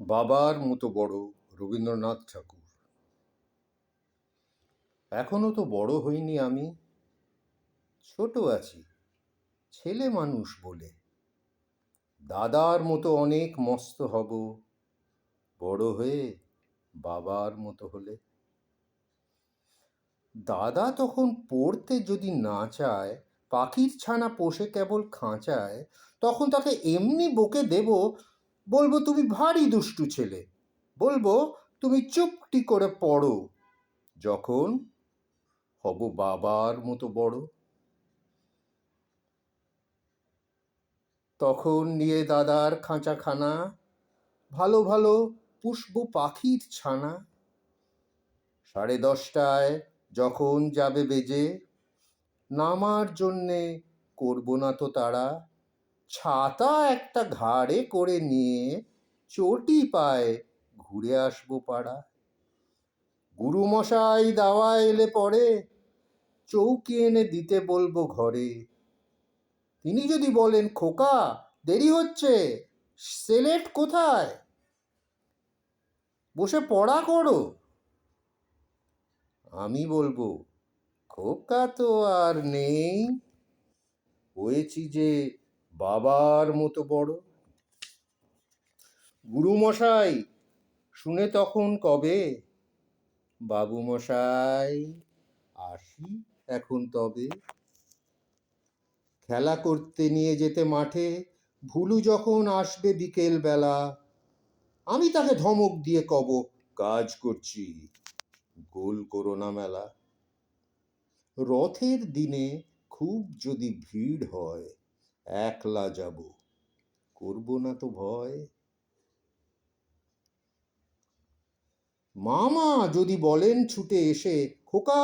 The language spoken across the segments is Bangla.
বাবার মতো বড় রবীন্দ্রনাথ ঠাকুর। এখনো তো বড় হইনি আমি, ছোট আছি ছেলে মানুষ বলে। দাদার মতো অনেক মস্ত হব বড় হয়ে বাবার মতো হলে। দাদা তখন পড়তে যদি না চায়, পাখির ছানা পোষে কেবল খাঁচায়, তখন তাকে এমনি বকে দেব, বলবো তুমি ভারী দুষ্টু ছেলে, বলবো তুমি চুপটি করে পড়ো। যখন হব বাবার মতো বড়, তখন নিয়ে দাদার খাঁচাখানা ভালো ভালো পুষব পাখির ছানা। 10:30টায় যখন যাবে বেজে, নামার জন্যে করবো না তো তাড়া। ছাতা একটা ঘাড়ে করে নিয়ে চটি পায়ে ঘুরে আসবো পাড়া। গুরুমশাই দাওয়া এলে পরে চৌকি এনে দিতে বলবো ঘরে। তিনি যদি বলেন, খোকা দেরি হচ্ছে, সেলেট কোথায়, বসে পড়া করো, আমি বলবো খোকা তো আর নেই, হয়েছি যে বাবার মতো বড়। গুরুমশাই শুনে তখন কবে, বাবু মশাই আসি এখন তবে। খেলা করতে নিয়ে যেতে মাঠে ভুলু যখন আসবে বিকেল বেলা, আমি তাকে ধমক দিয়ে কব, কাজ করছি, গোল করো না মেলা। রথের দিনে খুব যদি ভিড় হয়, একলা যাব, করবো না তো ভয়। মামা যদি বলেন ছুটে এসে, খোকা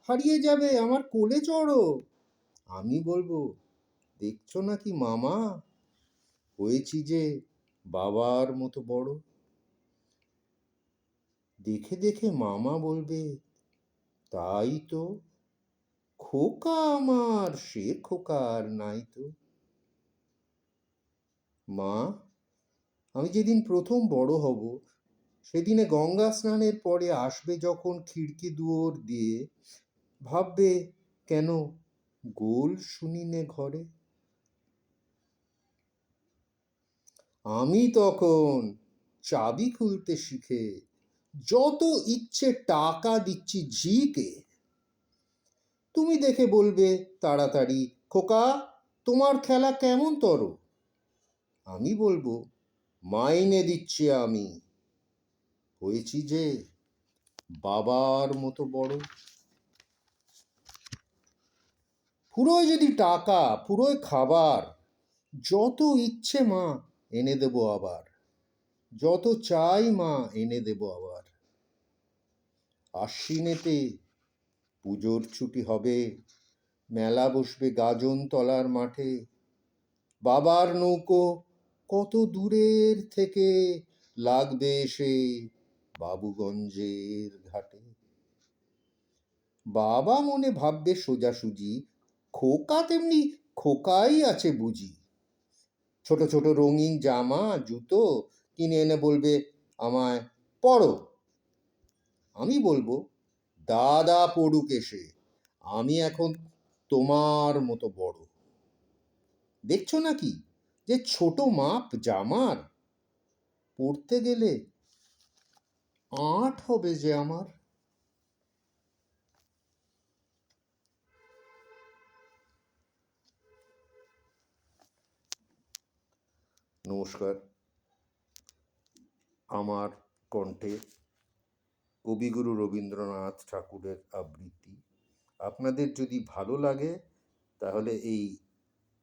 হারিয়ে যাবে আমার কোলে চড়ো, আমি বলবো দেখছো নাকি মামা, হয়েছি যে বাবার মতো বড়। দেখে দেখে মামা বলবে, তাই তো, খোকা আমার সে খোকা আর নাই তো। মা, আমি যেদিন প্রথম বড় হব, সেদিনে গঙ্গা স্নানের পরে আসবে যখন খিড়কি দুয়ার দিয়ে, ভাববে কেন গোল শুনিনে ঘরে। আমি তখন চাবি খুলতে শিখে যত ইচ্ছে টাকা দিচ্ছি ঝিকে। তুমি দেখে বলবে তাড়াতাড়ি, খোকা তোমার খেলা কেমন তর, আমি বলবো মাইনে দিচ্ছি আমি, হয়েছি যে বাবার মতো বড়। ফুরোয় যদি টাকা, ফুরোয় খাবার, যত ইচ্ছে মা এনে দেব আবার, যত চাই মা এনে দেব আবার। আশ্বিনেতে পুজোর ছুটি হবে, মেলা বসবে গাজন তলার মাঠে, বাবার নৌকো কত দূরের থেকে লাগবে এসে বাবুগঞ্জের ঘাটে। বাবা মনে ভাববে সোজাসুজি, খোকা তেমনি খোকাই আছে বুঝি। ছোট ছোট রঙিন জামা জুতো কিনে এনে বলবে আমায়, পড়ো, আমি বলবো দাদা পড়ুক এসে, আমি এখন তোমার মতো বড়। দেখছো নাকি যে ছোট মাপ জামার, পড়তে গেলে আঁট হবে যে আমার। নমস্কার, আমার কণ্ঠে কবিগুরু রবীন্দ্রনাথ ঠাকুরের আবৃত্তি। আপনাদের যদি ভালো লাগে তাহলে এই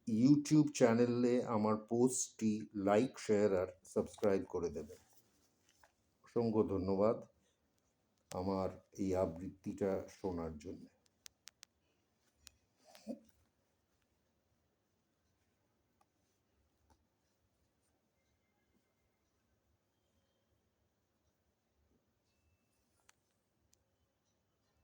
ইউটিউব চ্যানেলে আমার পোস্টটি লাইক, শেয়ার আর সাবস্ক্রাইব করে দেবেন। অসংখ্য ধন্যবাদ আমার এই আবৃত্তিটা শোনার জন্য।